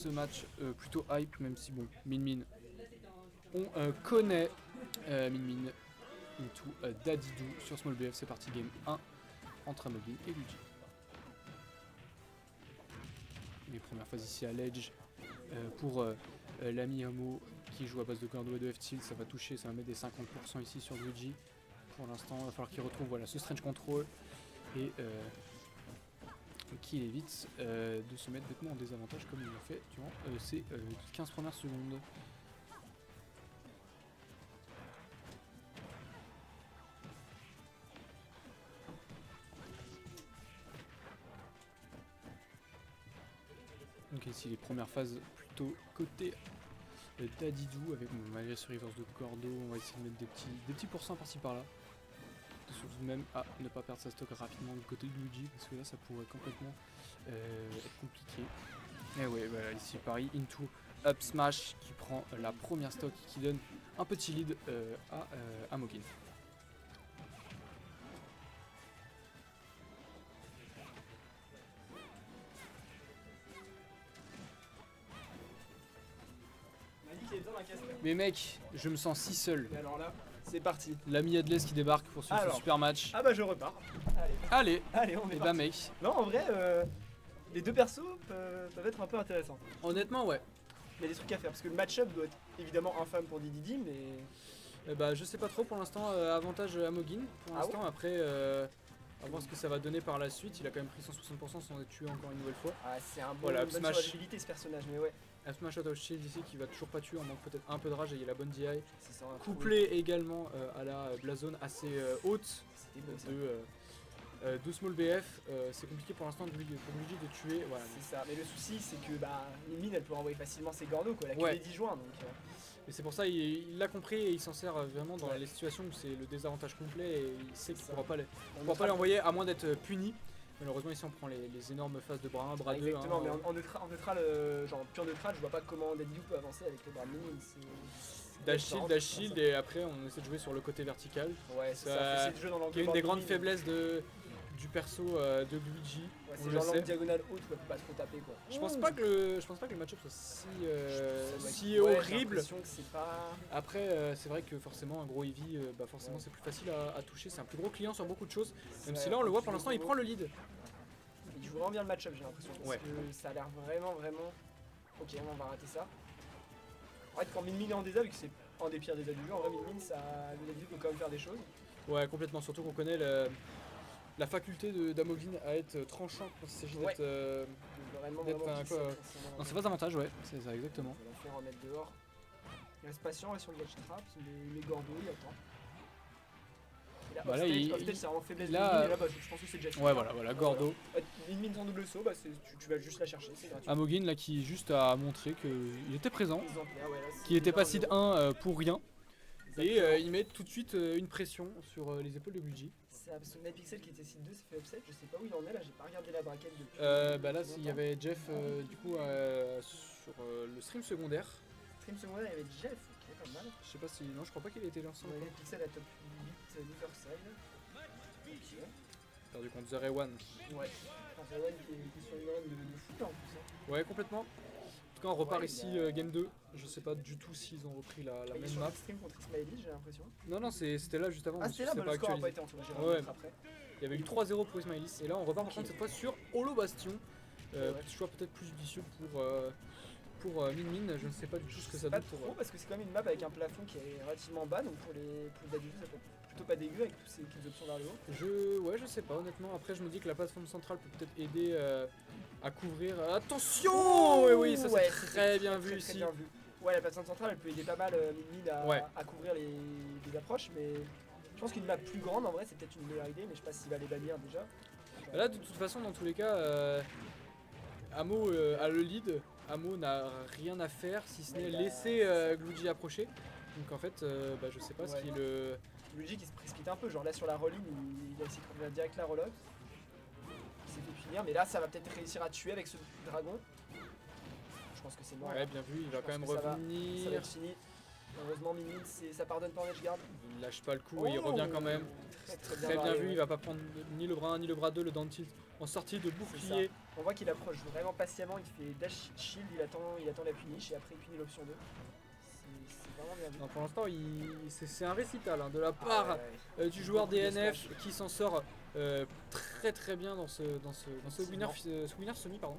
Ce match plutôt hype, même si bon, Min on connaît Min into Dadidou sur Small BF. C'est parti, game 1 entre Amogin et Luigi. Les premières phases ici à l'edge pour l'ami Amo qui joue à base de Gordo et de F-Tilt. Ça va toucher, ça va mettre des 50% ici sur Luigi. Pour l'instant, il va falloir qu'il retrouve voilà, ce strange control et qu'il évite de se mettre bêtement en désavantage comme il l'a fait durant ces 15 premières secondes. Donc ici les premières phases plutôt côté Dadidou avec malgré ce reverse de Gordo, on va essayer de mettre des petits pourcents par-ci par-là. Surtout même à ne pas perdre sa stock rapidement du côté de Luigi parce que là ça pourrait complètement être compliqué. Et ouais, voilà, ici Paris into up smash qui prend la première stock et qui donne un petit lead à Amogin. Mais mec, je me sens si seul. Et alors là, c'est parti. L'ami Adles qui débarque pour ce super match. Ah bah je repars. Allez, on est et parti. bah mec. Non, en vrai, les deux persos peuvent être un peu intéressants. Honnêtement, ouais. Il y a des trucs à faire parce que le match-up doit être évidemment infâme pour Dididi, mais. Bah je sais pas trop pour l'instant, avantage Amogin pour l'instant. Ouais. Après, à voir ce que ça va donner par la suite. Il a quand même pris 160% sans être tué encore une nouvelle fois. Ah, c'est un bon Voilà, bonne smash. survivabilité ce personnage, mais ouais. Un smash out of shield ici qui va toujours pas tuer, on manque peut-être un peu de rage et il y a la bonne DI. C'est ça. Couplé également à la blazone assez haute C'était beau ça. de Small BF. C'est compliqué pour l'instant pour Luigi de tuer. Voilà. C'est ça. Mais le souci, c'est que Min elle peut renvoyer facilement ses Gordo, quoi. Elle a que Ouais. les 10 joints donc. Et c'est pour ça il l'a compris et il s'en sert vraiment dans les situations où c'est le désavantage complet et il sait qu'il ne pourra pas l'envoyer à moins d'être puni. Malheureusement ici on prend les énormes phases de bras 1, bras 2. Exactement, mais en neutral, genre pur neutral, je vois pas comment Dadidou peut avancer avec le bras de Min. Dash shield et après on essaie de jouer sur le côté vertical. Ouais, c'est ça. Essayer de jouer dans l'angle qui est une des grandes Min. faiblesses du perso de Luigi. Ouais, c'est genre l'angle diagonale haute où elle peut pas trop taper quoi. Je pense pas que le match-up soit si Ouais, horrible. j'ai l'impression que c'est pas. Après c'est vrai que forcément un gros Eevee, forcément c'est plus facile à toucher, c'est un plus gros client sur beaucoup de choses. Même si là on le voit pour l'instant il prend le lead. Il joue vraiment bien le match-up j'ai l'impression. Parce que ça a l'air vraiment. Ok, on va rater ça. En fait quand Min est en désa, vu que c'est un des pires désas du jeu, en vrai Min ça peut quand même faire des choses. Ouais complètement, surtout qu'on connaît la faculté d'Amogin à être tranchant quand il s'agit d'être un quoi. Non c'est pas avantage, ouais, c'est ça exactement. On va le faire remettre dehors. Il reste patient là sur le ledge trap, il met Gordo, il attend. Et là, offstage c'est vraiment faiblesse de Min, et là je pense que c'est déjà fini. Ouais voilà, Gordo. Min ton double saut, tu vas juste la chercher, c'est gratuit. Amogin là qui juste a montré qu'il était présent, Exemplaire, qu'il était pas seed 1 pour rien. Et il met tout de suite une pression sur les épaules de Luigi. C'est parce que Nightpixel qui était seed 2 s'est fait upset, je sais pas où il en est là, j'ai pas regardé la braquette depuis. Bah là il y avait Jeff du coup sur le stream secondaire. Stream secondaire il y avait Jeff, ok pas mal. Je sais pas si. Non je crois pas qu'il était lancé. Ouais, Nightpixel à top 8 Riverside. Ok. Perdu contre The Ray One. Ouais. The Ray One qui est sur une run de fou là en plus. Hein. Ouais complètement. En tout cas on repart ici game 2, je sais pas du tout s'ils ont repris la même map. Stream contre Ismaili j'ai l'impression. Non c'était là juste avant. Ah c'était là, le score a pas été en tout cas, j'ai après. Il y avait eu 3-0 pour Ismailis et là on repart par contre cette fois sur Holo Bastion. Petit choix peut-être plus judicieux pour Min, je ne sais pas du tout ce que ça donne pour... Pas trop parce que c'est quand même une map avec un plafond qui est relativement bas, donc pour Dadidou ça peut être plutôt pas dégueu avec toutes ces options vers le haut. Je sais pas honnêtement, après je me dis que la plateforme centrale peut peut-être aider à couvrir. Attention. Oui ça c'est très bien vu ici. Très bien vu. Ouais la plateforme centrale elle peut aider pas mal Min à couvrir les approches, mais je pense qu'une map plus grande en vrai c'est peut-être une meilleure idée, mais je sais pas s'il va les bannir déjà. Là de toute façon dans tous les cas Amo a le lead, Amo n'a rien à faire si ce n'est laisser Luigi approcher. Donc en fait je sais pas ce qui est le... Luigi qui se précipite un peu, genre là sur la roll-in il a essayé de prendre direct la roll-out. Il s'est fait finir, mais là ça va peut-être réussir à tuer avec ce dragon. Je pense que c'est mort. Ouais bien vu, il va quand même revenir. Ça va être fini. Heureusement Min ça pardonne pas en edge guard. Il lâche pas le coup et il revient quand même. Très bien vu, il va pas prendre ni le bras 1 ni le bras 2, le down tilt en sortie de bouclier On voit qu'il approche vraiment patiemment, il fait dash shield, il attend la punish et après il punit l'option 2. C'est vraiment bien vu. Non, pour l'instant, c'est un récital hein, de la part du joueur Beaucoup de DNF smash. qui s'en sort très très bien dans ce winner, winner semi. Pardon.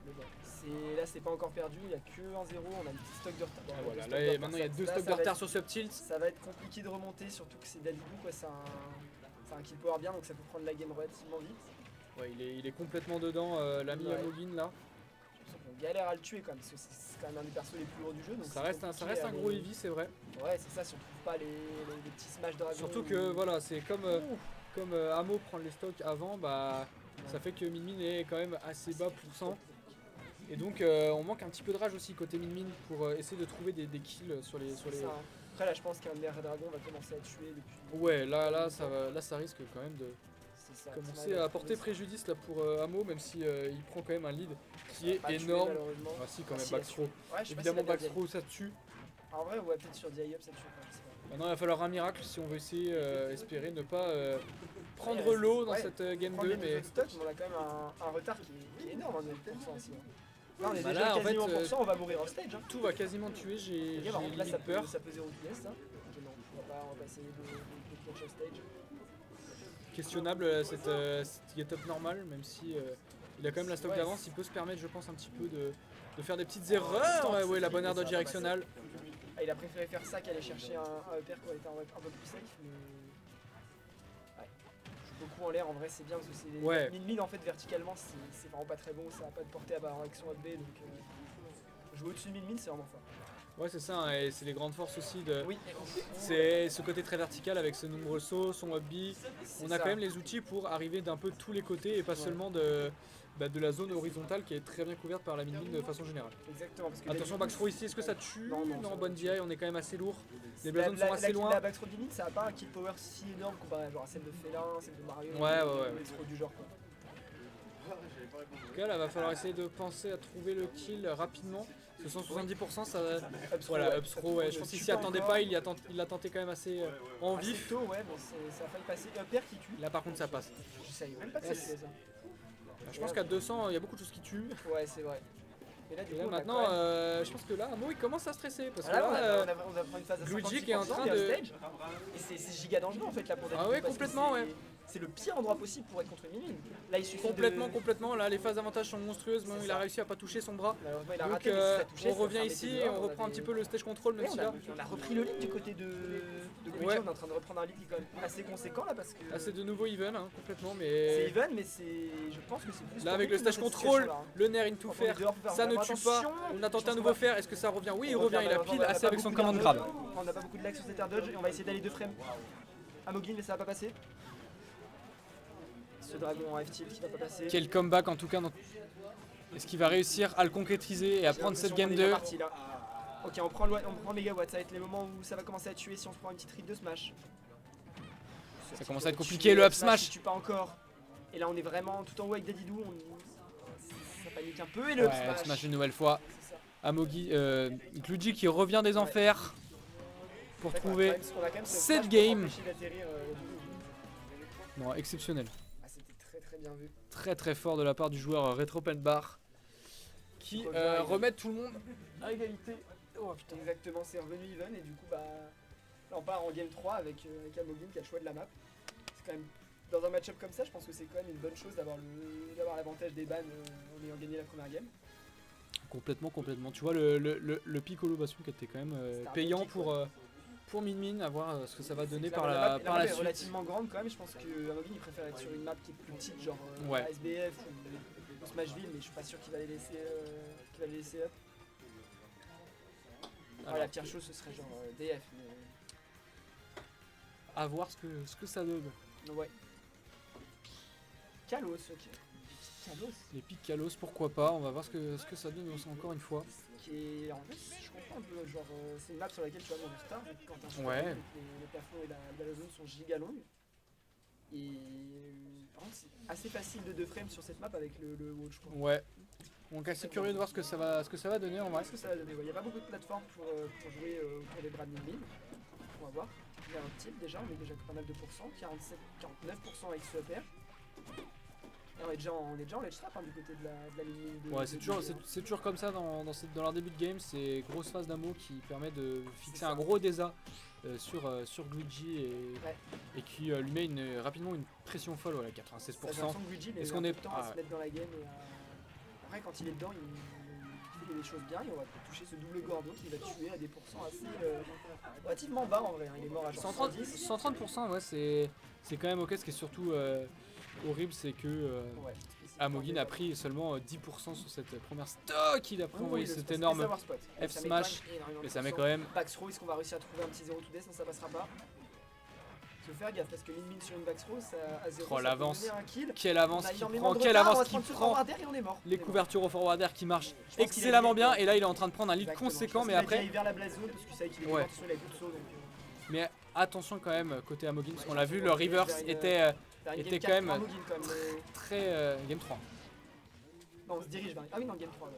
Mais bon, là c'est pas encore perdu, il n'y a que 1-0, on a un petit stock de retard. Bon, Voilà, le stock là, de retard, maintenant il y a ça- deux là, stocks ça de va retard être- sur ce tilt. Ça va être compliqué de remonter, surtout que c'est Dadidou, quoi, c'est un kill power bien, donc ça peut prendre la game relativement vite. Ouais, il est complètement dedans, l'ami Ouais. Amogin là. On galère à le tuer quand même, parce que c'est quand même un des persos les plus hauts du jeu. Donc Ça c'est reste un compliqué à gros les- heavy, c'est vrai. Ouais, c'est ça, si on trouve pas les petits smash dragon. Surtout que ou- voilà, c'est comme Ouh. Amo prend les stocks avant, bah ça fait que Min Min est quand même assez bas pourcent. Et donc on manque un petit peu de rage aussi côté Min Min pour essayer de trouver des kills sur les. C'est ça, hein. Après là je pense qu'un Air Dragon va commencer à tuer depuis. Ouais, là ça risque quand même de C'est ça, commencer Timaya va à porter trouver préjudice là pour Amo, même si il prend quand même un lead qui est ça. Pas tuer, énorme. malheureusement. Ah si quand Ah, même, si, il a backthrow. tué. Ouais, je sais pas s'il Évidemment a bien backthrow ça tue. dit. En vrai, ouais, peut-être sur DI up ça tue pas, je sais pas. Maintenant il va falloir un miracle si on veut essayer espérer ne pas prendre Ouais, l'eau dans ouais, cette game Prendre 2 les mais autres stocks, mais on a quand même un retard qui est énorme, hein, 9% aussi. Hein. Là on est Bah déjà là, en quasiment fait, pour cent, on va mourir en stage. Hein. tout va quasiment tuer, j'ai Ok, par contre, là, limite peur. ça peut 0 PS, hein. Ok, non, on va essayer de catch off stage. Questionnable cette get-up normale, même si il a quand même la stock Ouais, d'avance, il peut se permettre je pense un petit peu de faire des petites erreurs. Ouais, la bonne air de directionnelle. Ah, il a préféré faire ça qu'aller chercher un upper qui aurait été un peu plus safe, mais. Ouais. Je joue beaucoup en l'air, en vrai c'est bien parce que c'est. Ouais. Min en fait verticalement c'est vraiment pas très bon, ça a pas de portée à barre action up B donc. Jouer au-dessus de Min c'est vraiment fort. Ouais c'est ça, hein, et c'est les grandes forces aussi de. Oui, C'est ce côté très vertical avec ce nombreux sauts, son up B. c'est On a ça. quand même les outils pour arriver d'un peu tous les côtés et pas seulement de la zone horizontale qui est très bien couverte par la mid de façon générale. Exactement. Parce que Attention backthrow ici, est-ce que ça tue? Non, non, ça va bonne pas DI, on est quand même assez lourd. Les blazones la, sont assez loin. La backthrow de Min ça a pas un kill power si énorme comparé genre à celle de Félin, celle de Mario. Ouais. Les trop du genre quoi. En tout cas, là, va falloir essayer de penser à trouver le kill rapidement. Parce que 170%, ça. Voilà, up throw, ouais. Je pense qu'il s'y attendait pas, il l'a tenté quand même assez en Assez vif. tôt, ouais, bon, ça a failli passer. Upper qui tue. Là, par contre, ça passe. Je savais même pas de Yes. cette pièce, hein. Je pense qu'à 200, il y a beaucoup de choses qui tuent. Ouais, c'est vrai. Et là, du Et coup, là, on a maintenant, quand même- je pense que là, Amo, il commence à stresser. Parce que Voilà, là, on a pris une phase à Luigi 56% qui est en train il y a de- un stage. Et c'est giga dangereux en fait là pour Daddy. Ah ouais, parce que complètement, ouais. C'est le pire endroit possible pour être contre Min Min. Là, il suffit complètement. Là, les phases d'avantage sont monstrueuses. Même C'est il a ça. réussi à pas toucher son bras. Malheureusement, il a Donc, raté, mais si ça touchait, on ça revient permettait ici de et voir, on reprend un avait- petit peu le stage control, même Ouais, si on là, a repris le lead du côté de Luigi. Ouais. On est en train de reprendre un lead qui est quand même assez conséquent là parce que. là, c'est de nouveau even, hein, complètement. C'est Mais even, mais je pense que c'est plus. là, pour avec nous le stage dans cette control, situation-là, hein. le Nair into Quand on est fer, dehors, faut faire ça ne vraiment tue pas. attention. On a tenté Je un pense nouveau qu'on fer. Est-ce que ça revient? Oui, il On revient. Il a malheureusement, pile on a assez pas avec son beaucoup command d'air grab. dodge. On n'a pas beaucoup de lag sur cet air dodge et on va essayer d'aller 2 frames. Amogin, mais ça va pas passer. Ce dragon en F-tilt qui va pas passer. Quel comeback en tout cas. Est-ce qu'il va réussir à le concrétiser et à J'ai prendre cette l'impression game qu'on est 2? bien parti, là. Ok, on prend Megawatt, ça va être les moments où ça va commencer à tuer si on se prend une petite read de smash. Ça commence à être compliqué, le up smash. Il tue pas encore. Et là on est vraiment tout en haut avec Dadidou, ça panique un peu et le up Ouais, smash. smash une nouvelle fois. C'est ça. Amogi, Luigi qui revient des enfers pour C'est vrai qu'on a trouver quand même- on a quand même ce cette flash pour game. empêcher d'atterrir, non, exceptionnel. Ah, c'était très très bien vu. Très très fort de la part du joueur Retro Pen Bar qui remet tout le monde à égalité. Oh putain. Exactement, c'est revenu even et du coup bah là on part en game 3 avec Amogin qui a le choix de la map. C'est quand même dans un match-up comme ça, je pense que c'est quand même une bonne chose d'avoir l'avantage des bans en ayant gagné la première game. Complètement. Tu vois le Piccolo Bastion qui était quand même C'était un payant bon kick, pour Min Min, à voir ce que ça va donner C'est par clair, la, map, par map la est suite. relativement grande quand même, je pense que Amogin il préfère être sur une map qui est plus petite, genre Ouais. SBF ou Smashville, mais je suis pas sûr qu'il va les laisser up. Alors, La pire chose ce serait genre DF, mais à voir ce que ça donne. ouais. Kalos, ok. Kalos, Les pics Kalos, pourquoi pas, on va voir ce que ça donne aussi encore une fois. qui est en fait, je comprends un peu, genre c'est une map sur laquelle tu vas mourir tard, donc quand t'as un super Ouais. long, donc les perfos et la zone sont giga longues. Et par contre, c'est assez facile de 2 frames sur cette map avec le wall, je crois. Ouais. Donc assez curieux de voir ce que ça va donner en vrai. Est-ce que ça va donner? Il n'y a pas beaucoup de plateformes pour jouer autour des bras de Min. On va voir. Il y a un tilt déjà, on est déjà pas mal de pourcents, 47, 49% avec ce upper. on est déjà en ledge trap du côté de la ligne de. Ouais, c'est toujours comme ça dans leur début de game. C'est grosse phase d'ammo qui permet de fixer un gros désa sur Luigi et qui lui met rapidement une pression folle, voilà, 96%. Est-ce qu'on est temps à se mettre dans la game et après quand il est dedans, il fait des choses bien et on va toucher ce double Gordo qui va tuer à des pourcents assez relativement bas en vrai. Il est mort à genre 130%, ouais, c'est quand même ok. Ce qui est surtout horrible, c'est que Amogin a pris seulement 10% sur cette première stock. Il a pris envoyé cet énorme F smash, mais ça met quand même. Backthrow, est-ce qu'on va réussir à trouver un petit 0 to death? Non, ça passera pas. Il faut faire gaffe parce que min sur une backthrow, ça à 0. Oh, l'avance. Quelle Quelle avance qu'il prend, quelle avance qu'il prend. Les couvertures au forwarder qui marchent excellemment bien. Et là, il est en train de prendre un lead conséquent, mais après. Vers la blaze zone parce que c'est qu'il est sur les coups de saut. Mais attention quand même côté Amogin, parce qu'on l'a vu, le reverse était quand même très game 3. Non, on se dirige vers. Ah oui, non, game 3. Ouais.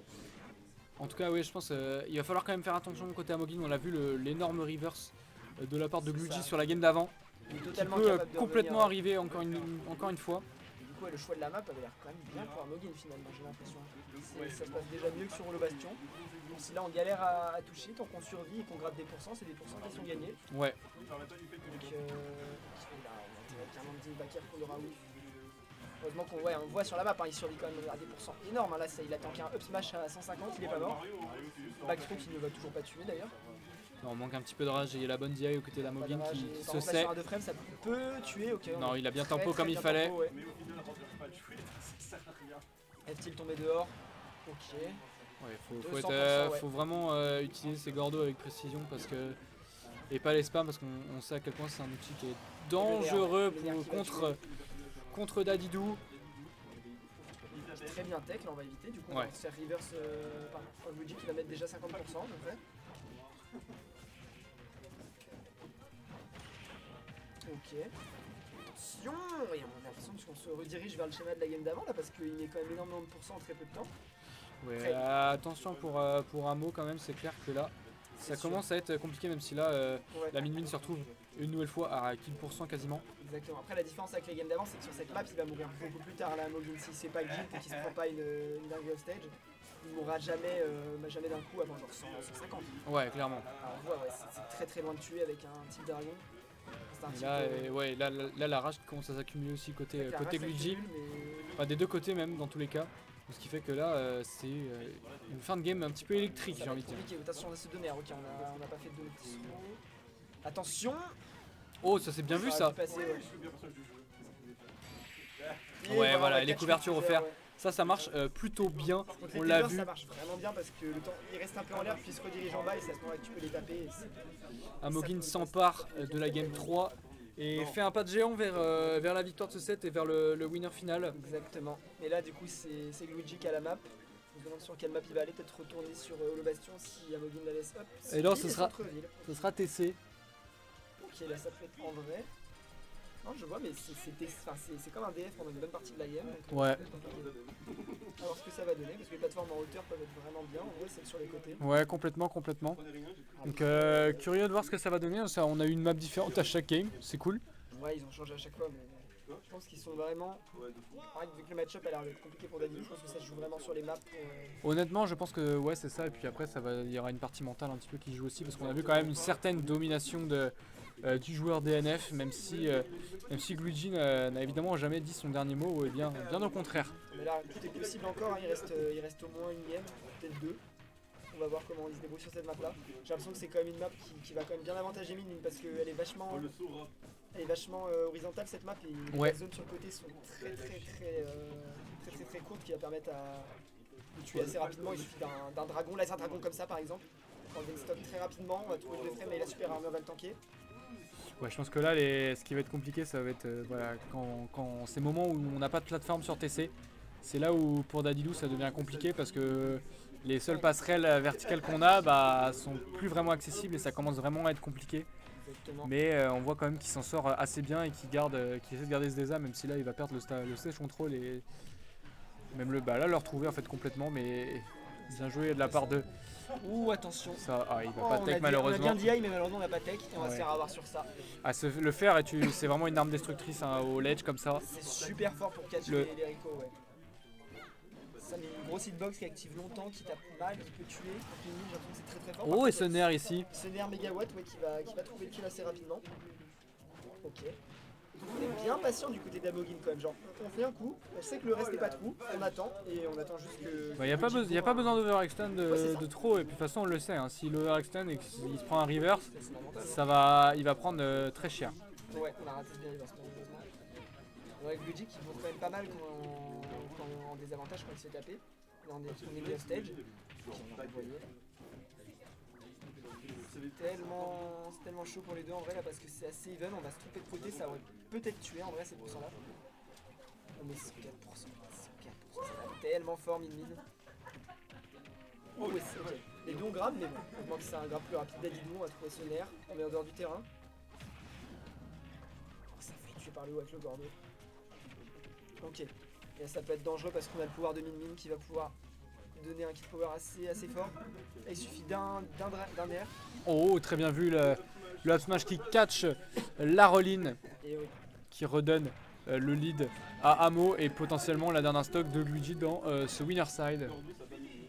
En tout cas, oui, je pense il va falloir quand même faire attention côté Amogin. On a vu l'énorme reverse de la part de Luigi sur la game d'avant, qui peut complètement arriver encore une fois. Du coup, le choix de la map avait l'air quand même bien pour Amogin finalement, j'ai l'impression. Ça se passe déjà mieux que sur le bastion. Donc si là on galère à toucher, tant qu'on survit et qu'on gratte des pourcents, c'est des pourcents qui sont gagnés. Ouais. Donc là, on dirait qu'un landing back air pour le Raoult. Heureusement qu'on on voit sur la map, il survit quand même à des pourcents énormes. Là, il a tanké un up smash à 150, il est pas mort. Backthrow qui ne va toujours pas tuer d'ailleurs. Non, on manque un petit peu de rage et il y a la bonne DI aux côtés d'Amogin qui se sait. Un 2 frames, ça peut tuer, ok. Non, il a bien tempo comme il fallait. Est-il tombé dehors? Ok. Ouais, faut vraiment utiliser ses gordos avec précision parce que. Et pas les spams parce qu'on sait à quel point c'est un outil qui est dangereux contre Dadidou. Très bien tech, là on va éviter. Du coup, on va se faire reverse par Luigi qui va mettre déjà 50% à peu près. Ok. Attention! Et on a l'impression qu'on se redirige vers le schéma de la game d'avant là parce qu'il met quand même énormément de pourcents en très peu de temps. Ouais, attention pour Amo quand même, c'est clair que là ça commence à être compliqué même si là la min se retrouve une nouvelle fois à kill % quasiment. Exactement. Après la différence avec les games d'avant c'est que sur cette map il va mourir beaucoup plus tard là Amogin si c'est pas guild et qu'il se prend pas une dinguerie off stage. Il mourra jamais d'un coup avant genre 150. Ouais, clairement. Alors on voit c'est très très loin de tuer avec un type dragon. Là la rage commence à s'accumuler aussi côté Luigi. Enfin, des deux côtés même dans tous les cas. Ce qui fait que là c'est une fin de game un petit peu électrique, j'ai envie de dire. Attention, on a ce deux nerfs, ok, on n'a pas fait de petits sauts. Attention! Oh, ça c'est bien vu ça! Ouais, voilà, et les couvertures offertes. Ça marche plutôt bien, on l'a vu. Ça marche vraiment bien parce que le temps il reste un peu en l'air puis il se redirige en bas et c'est à ce moment-là que tu peux les taper. Amogin s'empare de la game 3 et fait un pas de géant vers la victoire de ce set et vers le winner final. Exactement. Et là du coup c'est Luigi qui a la map. On se demande sur quelle map il va aller, peut-être retourner sur le bastion si Amogin la laisse up. Et là ce sera TC. Ok, là ça peut être en vrai. Non, je vois, mais c'est comme un DF pendant une bonne partie de la game. Ouais. Alors ce que ça va donner, parce que les plateformes en hauteur peuvent être vraiment bien, on voit celles sur les côtés. Ouais, complètement. Donc curieux de voir ce que ça va donner. Ça, on a eu une map différente à chaque game, c'est cool. Ouais, ils ont changé à chaque fois, mais je pense qu'ils sont vraiment. Vu que le match-up a l'air d'être compliqué pour Dadidou, je pense que ça se joue vraiment sur les maps. Honnêtement, je pense que ouais, c'est ça. Et puis après, il y aura une partie mentale un petit peu qui joue aussi, parce qu'on a vu quand même une certaine domination du joueur DNF, même si Luigi n'a évidemment jamais dit son dernier mot, et bien au contraire. Mais là, tout est possible encore, il reste au moins une game, peut-être deux. On va voir comment il se débrouille sur cette map là. J'ai l'impression que c'est quand même une map qui va quand même bien avantager Mine parce qu'elle est vachement horizontale cette map et les zones sur le côté sont très courtes qui va permettre de tuer assez rapidement. Il suffit d'un dragon, laser dragon comme ça par exemple. On va stock très rapidement, on va trouver le frame et la super armure va le tanker. Ouais, je pense que là, ce qui va être compliqué, ça va être quand ces moments où on n'a pas de plateforme sur TC. C'est là où pour Dadidou ça devient compliqué parce que les seules passerelles verticales qu'on a sont plus vraiment accessibles et ça commence vraiment à être compliqué. Exactement. Mais on voit quand même qu'il s'en sort assez bien et qu'il essaie de garder ce DESA, même si là il va perdre le stage control et même là le retrouver en fait complètement. Mais Bien joué de la part de Ouh, attention. ça. Ah, il va Oh, pas on a tech dit- malheureusement. On a bien DI, mais malheureusement on n'a pas tech et on va se Ouais. faire avoir sur ça. Ah, le fer, c'est vraiment une arme destructrice hein, au ledge comme ça. C'est super fort pour catcher Le- les Rico, ouais. Ça met une grosse hitbox qui active longtemps, qui tape mal, qui peut tuer. Donc, j'ai l'impression que c'est très fort. Par Oh, et contre, ce nerf ici. ce nerf mégawatt ouais, qui va trouver le kill assez rapidement. Ok. On est bien patient du côté d'Amogin quand même. Genre, on fait un coup, on sait que le reste est pas trou, on attend et on attend juste que. Il n'y a, y a pas besoin d'overextend Ouais, c'est ça. de trop. Et puis de toute façon, on le sait. Hein, si l'overextend et qu'il se prend un reverse, C'est un avantage. il va prendre très cher. Ouais, on a raté ce bien reverse malheureusement. Ouais, Luigi qui vaut quand même pas mal quand en désavantage quand il se fait taper. Là on est bien stage. Ok, on va envoyer. C'est tellement chaud pour les deux en vrai là parce que c'est assez even, on va se tromper de côté, ça aurait peut-être tué en vrai ces pourcents là. Oh mais 104%, 104%, ça va tellement fort mid. Oh ouais, ok. Les deux on grab mais bon, au moins que c'est un grab plus rapide d'Adidou, on va trouver ce nerf, on est en dehors du terrain. Oh, ça fait tuer par le haut avec le Gordo. Ok, et là, ça peut être dangereux parce qu'on a le pouvoir de Min qui va pouvoir donner un kill power assez fort. Là, il suffit d'un nerf. Oh, très bien vu le up smash qui catch la Roline, Et oui. qui redonne le lead à Amo et potentiellement la dernière stock de Luigi dans ce winner side.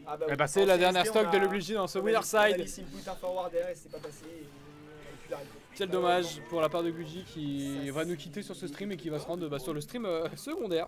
Ah bah, Et oui. bah c'est En la CSD, dernière stock on de a- Luigi dans ce on a winner mis- on a side. mis Simput un forward derrière et c'est pas passé. Et on a pu l'arrêter. Quel dommage pour la part de Luigi qui va nous quitter sur ce stream et qui va se rendre sur le stream secondaire.